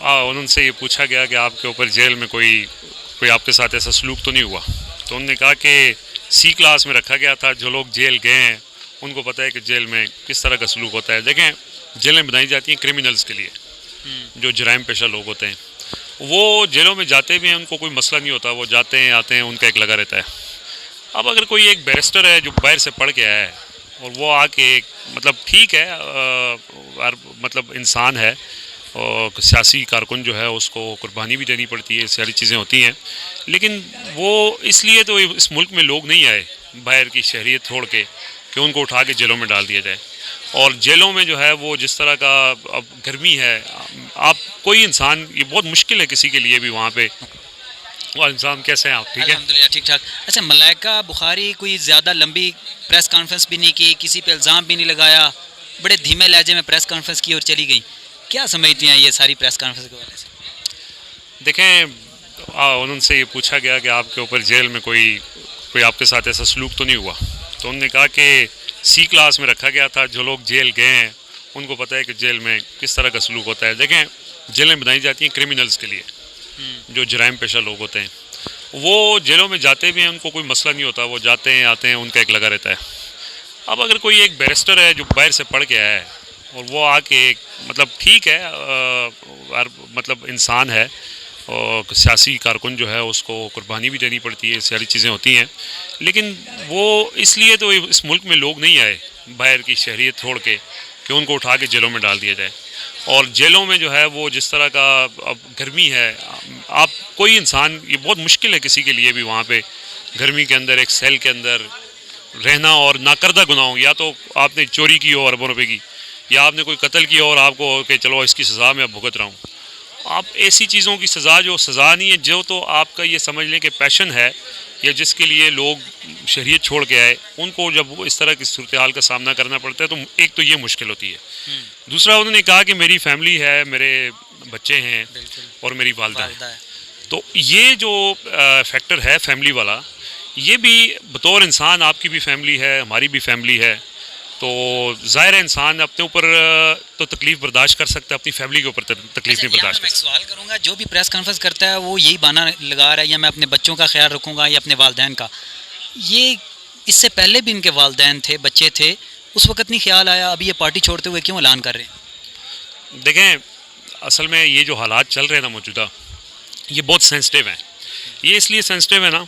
ان سے یہ پوچھا گیا کہ آپ کے اوپر جیل میں کوئی آپ کے ساتھ ایسا سلوک تو نہیں ہوا؟ تو انہوں نے کہا کہ سی کلاس میں رکھا گیا تھا، جو لوگ جیل گئے ہیں ان کو پتہ ہے کہ جیل میں کس طرح کا سلوک ہوتا ہے. دیکھیں، جیلیں بنائی جاتی ہیں کرمنلز کے لیے، جو جرائم پیشہ لوگ ہوتے ہیں. وہ جیلوں میں جاتے بھی ہیں، ان کو کوئی مسئلہ نہیں ہوتا، وہ جاتے ہیں آتے ہیں، ان کا ایک لگا رہتا ہے. اب اگر کوئی ایک بیرسٹر ہے جو باہر سے پڑھ کے آیا ہے اور وہ آ کے مطلب ٹھیک ہے، مطلب انسان ہے، اور سیاسی کارکن جو ہے اس کو قربانی بھی دینی پڑتی ہے، ساری چیزیں ہوتی ہیں، لیکن وہ اس لیے تو اس ملک میں لوگ نہیں آئے باہر کی شہریت چھوڑ کے کہ ان کو اٹھا کے جیلوں میں ڈال دیا جائے. اور جیلوں میں جو ہے وہ جس طرح کا اب گرمی ہے، آپ کوئی انسان، یہ بہت مشکل ہے کسی کے لیے بھی وہاں پہ. وہ انسان کیسے ہیں آپ؟ ٹھیک ہے الحمدللہ ٹھیک ٹھاک. اچھا، ملائکہ بخاری کوئی زیادہ لمبی پریس کانفرنس بھی نہیں کی، کسی پہ الزام بھی نہیں لگایا، بڑے دھیمے لہجے میں پریس کانفرنس کی اور چلی گئی. کیا سمجھتی ہیں یہ ساری پریس کانفرنس کے حوالے سے؟ دیکھیں، ان سے یہ پوچھا گیا کہ آپ کے اوپر جیل میں کوئی آپ کے ساتھ ایسا سلوک تو نہیں ہوا؟ تو انہوں نے کہا کہ سی کلاس میں رکھا گیا تھا، جو لوگ جیل گئے ہیں ان کو پتہ ہے کہ جیل میں کس طرح کا سلوک ہوتا ہے. دیکھیں، جیلیں بنائی جاتی ہیں کرمنلز کے لیے، جو جرائم پیشہ لوگ ہوتے ہیں. وہ جیلوں میں جاتے بھی ہیں، ان کو کوئی مسئلہ نہیں ہوتا، وہ جاتے ہیں آتے ہیں، ان کا ایک لگا رہتا ہے. اب اگر کوئی ایک بیرسٹر ہے جو باہر سے پڑھ کے آیا ہے اور وہ آ کے مطلب ٹھیک ہے، مطلب انسان ہے، اور سیاسی کارکن جو ہے اس کو قربانی بھی دینی پڑتی ہے، ساری چیزیں ہوتی ہیں، لیکن وہ اس لیے تو اس ملک میں لوگ نہیں آئے باہر کی شہریت چھوڑ کے کہ ان کو اٹھا کے جیلوں میں ڈال دیا جائے. اور جیلوں میں جو ہے وہ جس طرح کا اب گرمی ہے، آپ کوئی انسان، یہ بہت مشکل ہے کسی کے لیے بھی وہاں پہ گرمی کے اندر ایک سیل کے اندر رہنا. اور ناکردہ گناہوں، یا تو آپ نے چوری کی ہو اربوں روپے کی، یا آپ نے کوئی قتل کیا اور آپ کو کہ چلو اس کی سزا میں اب بھگت رہا ہوں. آپ ایسی چیزوں کی سزا جو سزا نہیں ہے، جو تو آپ کا یہ سمجھ لیں کہ پیشن ہے، یا جس کے لیے لوگ شہریت چھوڑ کے آئے، ان کو جب اس طرح کی صورتحال کا سامنا کرنا پڑتا ہے تو ایک تو یہ مشکل ہوتی ہے. دوسرا، انہوں نے کہا کہ میری فیملی ہے، میرے بچے ہیں اور میری والدہ ہے. تو یہ جو فیکٹر ہے فیملی والا، یہ بھی بطور انسان آپ کی بھی فیملی ہے، ہماری بھی فیملی ہے. تو ظاہر ہے انسان اپنے اوپر تو تکلیف برداشت کر سکتا ہے، اپنی فیملی کے اوپر تکلیف نہیں برداشت کر میں ایک سکتا. سوال کروں گا، جو بھی پریس کانفرنس کرتا ہے وہ یہی بہانہ لگا رہا ہے، یا میں اپنے بچوں کا خیال رکھوں گا یا اپنے والدین کا. یہ اس سے پہلے بھی ان کے والدین تھے، بچے تھے، اس وقت نہیں خیال آیا؟ ابھی یہ پارٹی چھوڑتے ہوئے کیوں اعلان کر رہے ہیں؟ دیکھیں، اصل میں یہ جو حالات چل رہے ہیں نا موجودہ، یہ بہت سینسٹیو ہیں. یہ اس لیے سینسٹیو ہے نا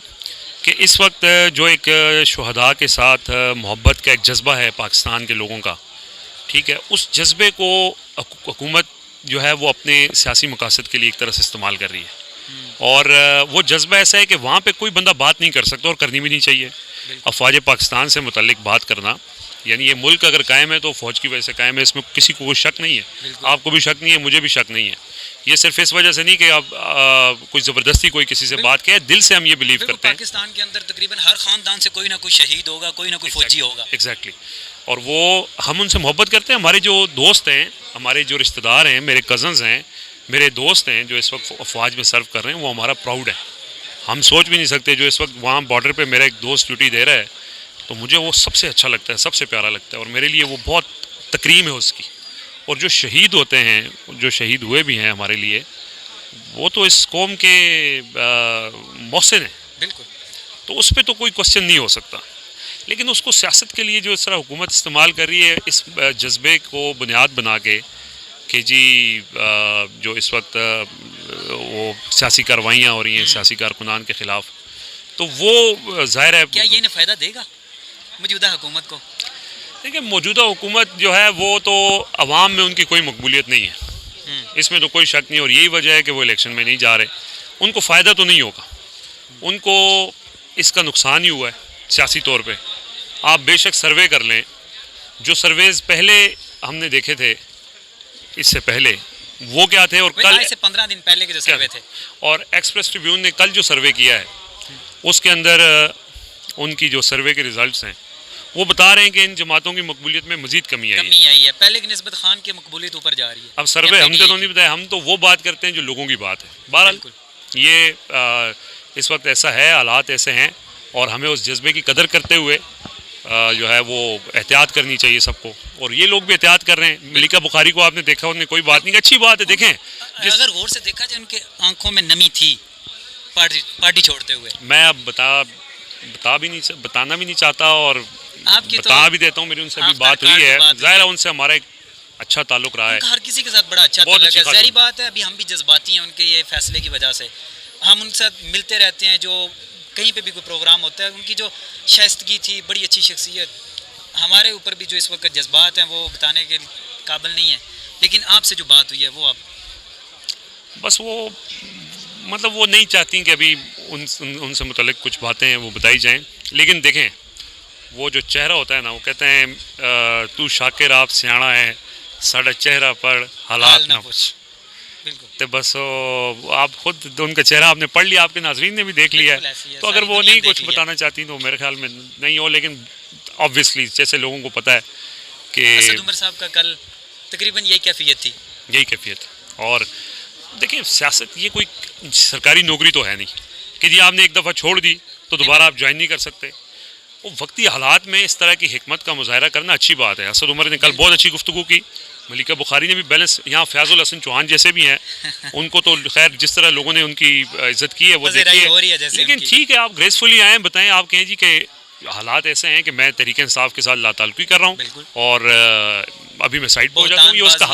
کہ اس وقت جو ایک شہداء کے ساتھ محبت کا ایک جذبہ ہے پاکستان کے لوگوں کا، ٹھیک ہے، اس جذبے کو حکومت جو ہے وہ اپنے سیاسی مقاصد کے لیے ایک طرح سے استعمال کر رہی ہے. اور وہ جذبہ ایسا ہے کہ وہاں پہ کوئی بندہ بات نہیں کر سکتا، اور کرنی بھی نہیں چاہیے. افواج پاکستان سے متعلق بات کرنا، یعنی یہ ملک اگر قائم ہے تو فوج کی وجہ سے قائم ہے، اس میں کسی کو کوئی شک نہیں ہے. آپ کو بھی شک نہیں ہے، مجھے بھی شک نہیں ہے. یہ صرف اس وجہ سے نہیں کہ اب کوئی زبردستی کوئی کسی سے بات کہے، دل سے ہم یہ بلیو کرتے ہیں. پاکستان کے اندر تقریباً ہر خاندان سے کوئی نہ کوئی شہید ہوگا، کوئی نہ کوئی فوجی ہوگا. ایگزیکٹلی. اور وہ ہم ان سے محبت کرتے ہیں. ہمارے جو دوست ہیں، ہمارے جو رشتہ دار ہیں، میرے کزنز ہیں، میرے دوست ہیں جو اس وقت افواج میں سرو کر رہے ہیں، وہ ہمارا پراؤڈ ہے. ہم سوچ بھی نہیں سکتے، جو اس وقت وہاں بارڈر پہ میرا ایک دوست ڈیوٹی دے رہا ہے تو مجھے وہ سب سے اچھا لگتا ہے، سب سے پیارا لگتا ہے، اور میرے لیے وہ بہت تکریم ہے اس کی. اور جو شہید ہوتے ہیں، جو شہید ہوئے بھی ہیں ہمارے لیے، وہ تو اس قوم کے محسن ہیں. بالکل. تو اس پہ تو کوئی کوشچن نہیں ہو سکتا. لیکن اس کو سیاست کے لیے جو اس طرح حکومت استعمال کر رہی ہے، اس جذبے کو بنیاد بنا کے کہ جی جو اس وقت وہ سیاسی کارروائیاں ہو رہی ہیں سیاسی کارکنان کے خلاف، تو وہ ظاہر ہے کیا یہ انہیں فائدہ دے گا موجودہ حکومت کو؟ دیکھیں، موجودہ حکومت جو ہے وہ تو عوام میں ان کی کوئی مقبولیت نہیں ہے، اس میں تو کوئی شک نہیں. اور یہی وجہ ہے کہ وہ الیکشن میں نہیں جا رہے. ان کو فائدہ تو نہیں ہوگا، ان کو اس کا نقصان ہی ہوا ہے سیاسی طور پہ. آپ بے شک سروے کر لیں، جو سرویز پہلے ہم نے دیکھے تھے اس سے پہلے وہ کیا تھے، اور کل سے 15 دن پہلے کے جو سروے تھے، اور ایکسپریس ٹریبیون نے کل جو سروے کیا ہے اس کے اندر ان کی جو سروے کے ریزلٹس ہیں وہ بتا رہے ہیں کہ ان جماعتوں کی مقبولیت میں مزید کمی آئی ہے. پہلے کی نسبت خان کی مقبولیت اوپر جا رہی ہے. اب سروے ہم تو نہیں بتایا، ہم تو وہ بات کرتے ہیں جو لوگوں کی بات ہے. بہرحال یہ اس وقت ایسا ہے، حالات ایسے ہیں، اور ہمیں اس جذبے کی قدر کرتے ہوئے جو ہے وہ احتیاط کرنی چاہیے سب کو, اور یہ لوگ بھی احتیاط کر رہے ہیں. ملکہ بخاری کو آپ نے دیکھا, انہوں نے کوئی بات نہیں کی, اچھی بات ہے. دیکھیں اگر غور سے دیکھا جائے ان کے آنکھوں میں نمی تھی پارٹی چھوڑتے ہوئے. میں اب بتانا بھی نہیں چاہتا, اور آپ کی تو بتا بھی دیتا ہوں, میری ان سے بھی بات ہوئی ہے. ظاہر ہے ان سے ہمارا ایک اچھا تعلق رہا ہے. ہر کسی کے ساتھ بڑا اچھا تعلق ہے. ظاہری بات ہے ابھی ہم بھی جذباتی ہیں ان کے یہ فیصلے کی وجہ سے. ہم ان سے ملتے رہتے ہیں, جو کہیں پہ بھی کوئی پروگرام ہوتا ہے ان کی جو شائستگی تھی, بڑی اچھی شخصیت. ہمارے اوپر بھی جو اس وقت جذبات ہیں وہ بتانے کے قابل نہیں ہیں, لیکن آپ سے جو بات ہوئی ہے وہ آپ بس وہ مطلب وہ نہیں چاہتی کہ ابھی ان سے متعلق کچھ باتیں ہیں وہ بتائی جائیں. لیکن دیکھیں وہ جو چہرہ ہوتا ہے نا, وہ کہتے ہیں تو شاکر آپ سیاڑا ہے, ساڑا چہرہ پر حالات نہ پوچھ. بالکل تو بس آپ خود ان کا چہرہ آپ نے پڑھ لیا, آپ کے ناظرین نے بھی دیکھ لیا ہے. تو اگر وہ نہیں کچھ بتانا چاہتی تو میرے خیال میں نہیں ہو. لیکن آبویسلی جیسے لوگوں کو پتہ ہے کہ اسد عمر صاحب کا کل تقریباً یہی کیفیت تھی. یہی کیفیت. اور دیکھیں سیاست یہ کوئی سرکاری نوکری تو ہے نہیں کہ جی آپ نے ایک دفعہ چھوڑ دی تو دوبارہ آپ جوائن نہیں کر سکتے. وہ وقتی حالات میں اس طرح کی حکمت کا مظاہرہ کرنا اچھی بات ہے. اسد عمر نے کل بہت اچھی گفتگو کی, ملکہ بخاری نے بھی بیلنس. یہاں فیاض الحسن چوہان جیسے بھی ہیں, ان کو تو خیر جس طرح لوگوں نے ان کی عزت کی ہے وہ دیکھی ہے. لیکن ٹھیک ہے, آپ گریسفلی آئیں, بتائیں, آپ کہیں جی کہ حالات ایسے ہیں کہ میں تحریک انصاف کے ساتھ لا تعلقی کر رہا ہوں اور ابھی میں سائڈ پہ ہو جاتا ہوں. یہ اس کا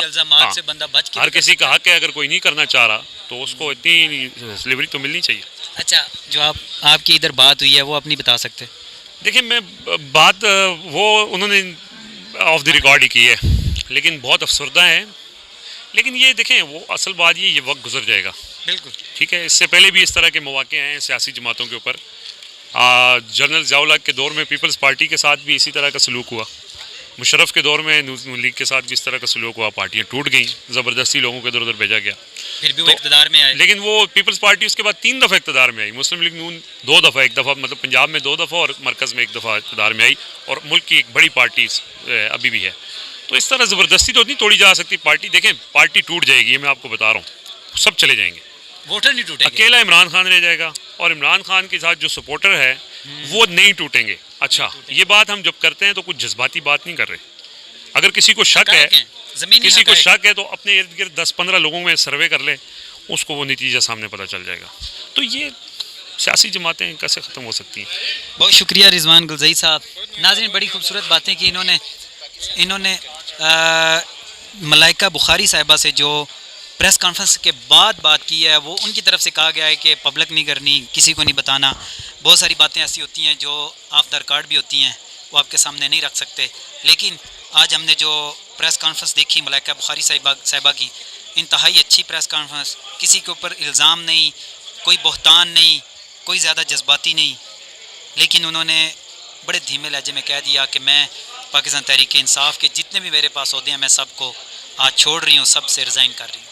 ہر کسی کا حق ہے, اگر کوئی نہیں کرنا چاہ رہا تو اس کو اتنی سلیوری تو ملنی چاہیے. اچھا, جو آپ کی ادھر بات ہوئی ہے وہ آپ نہیں بتا سکتے؟ دیکھیں میں بات وہ انہوں نے آف دی ریکارڈ ہی کی ہے, لیکن بہت افسردہ ہیں. لیکن یہ دیکھیں وہ اصل بات یہ وقت گزر جائے گا. بالکل ٹھیک ہے, اس سے پہلے بھی اس طرح کے مواقع ہیں سیاسی جماعتوں کے اوپر. جنرل ضیاء الحق کے دور میں پیپلز پارٹی کے ساتھ بھی اسی طرح کا سلوک ہوا. مشرف کے دور میں نون لیگ کے ساتھ بھی اس طرح کا سلوک ہوا. پارٹیاں ٹوٹ گئیں, زبردستی لوگوں کو ادھر ادھر بھیجا گیا. پھر بھی وہ اقتدار میں آئے. لیکن وہ پیپلز پارٹی اس کے بعد 3 دفعہ اقتدار میں آئی. مسلم لیگ نون 2 دفعہ, ایک دفعہ مطلب پنجاب میں 2 دفعہ اور مرکز میں 1 دفعہ اقتدار میں آئی, اور ملک کی ایک بڑی پارٹی ابھی بھی ہے. تو اس طرح زبردستی تو نہیں توڑی جا سکتی پارٹی. دیکھیں پارٹی ٹوٹ جائے گی, یہ میں آپ کو بتا رہا ہوں, سب چلے جائیں گے, ووٹر نہیں ٹوٹیں گے, اکیلا عمران خان رہ جائے گا, اور عمران خان کے ساتھ جو سپورٹر ہے وہ نہیں ٹوٹیں گے. اچھا, یہ بات ہم جب کرتے ہیں تو کچھ جذباتی بات نہیں کر رہے. اگر کسی کو شک ہے تو اپنے ارد گرد 10-15 لوگوں میں سروے کر لے, اس کو وہ نتیجہ سامنے پتہ چل جائے گا. تو یہ سیاسی جماعتیں کیسے ختم ہو سکتی ہیں. بہت شکریہ رضوان گلزئی صاحب. ناظرین بڑی خوبصورت باتیں کی انہوں نے ملائکہ بخاری صاحبہ سے جو پریس کانفرنس کے بعد بات کی ہے, وہ ان کی طرف سے کہا گیا ہے کہ پبلک نہیں کرنی, کسی کو نہیں بتانا. بہت ساری باتیں ایسی ہوتی ہیں جو آف دا ریکارڈ بھی ہوتی ہیں, وہ آپ کے سامنے نہیں رکھ سکتے. لیکن آج ہم نے جو پریس کانفرنس دیکھی ملائکہ بخاری صاحبہ کی, انتہائی اچھی پریس کانفرنس. کسی کے اوپر الزام نہیں, کوئی بہتان نہیں, کوئی زیادہ جذباتی نہیں, لیکن انہوں نے بڑے دھیمے لہجے میں کہہ دیا کہ میں پاکستان تحریک انصاف کے جتنے بھی میرے پاس عہدے ہیں میں سب کو آج چھوڑ رہی ہوں, سب سے ریزائن کر رہی ہوں.